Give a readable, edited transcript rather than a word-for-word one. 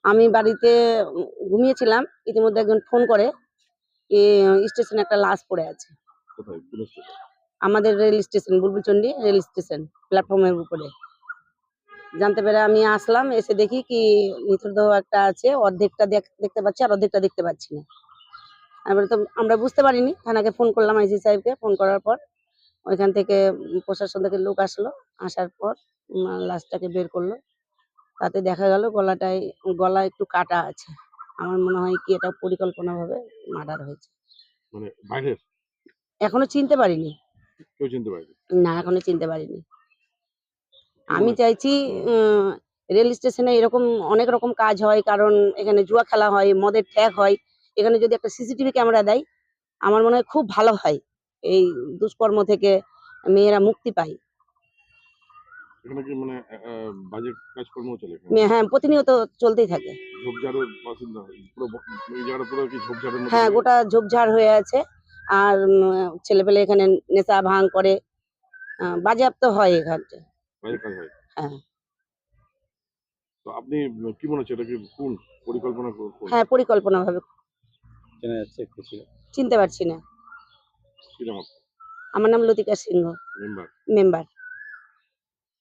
আমি বাড়িতে ঘুমিয়েছিলাম, ইতিমধ্যে একজন ফোন করে স্টেশনে একটা লাশ পড়ে আছে। কোথায়? কোন স্টেশন? আমাদের rail station, Bulbulchandi rail station, প্ল্যাটফর্মের উপরে। জানতে পেরে আমি আসলাম, এসে দেখি কি মৃতদেহ একটা আছে, অর্ধেকটা দেখতে পাচ্ছি আর অর্ধেকটা দেখতে পাচ্ছি না। এবারে তো আমরা বুঝতে পারিনি, থানাকে ফোন করলাম, আইসি সাহেবকে ফোন করার পর ওইখান থেকে প্রশাসন থেকে লোক আসলো, আসার পর লাশটাকে বের করলো। তাতে দেখা গেল গলা একটু কাটা আছে। আমার মনে হয় কি এটা পরিকল্পনাভাবে মার্ডার হয়েছে। মানে বাইরের? এখনো চিনতে পারিনি। কেউ চিনতে পারেনি? না, এখনো চিনতে পারিনি। কি আমি মনে চাইছি রেল স্টেশনে এরকম অনেক রকম কাজ হয়, কারণ এখানে জুয়া খেলা হয়, মদের ঠ্যাক হয়। এখানে যদি একটা সিসিটিভি ক্যামেরা দেয়, আমার মনে হয় খুব ভালো হয়। এই দুষ্কর্ম থেকে মেয়েরা মুক্তি পায়। এখানে কি মানে বাজে কাজকর্ম চলে এখানে? হ্যাঁ, প্রতিনিয়ত চলতেই থাকে। ঝোপঝাড়ের বাসিন্দা পুরো এই জায়গাটা পুরো কি ঝোপঝাড়ের মধ্যে হ্যাঁ, পড়ে গোটা ঝোপঝাড় হয়ে আছে। আর ছেলেপেলে এখানে নেশা ভাঙ করে, বাজেয়াপ্ত হয় এখানটায়। বাইরের কাজ হয়? হ্যাঁ, তো আপনি কি মনে হচ্ছে এটা কি কোন পরিকল্পনা কোন? হ্যাঁ, পরিকল্পনাভাবে। চেনা যাচ্ছে একটু চিনতে পারছি না। কি নাম? আমার নাম লতিকা সিংহ, মেম্বার? মেম্বার।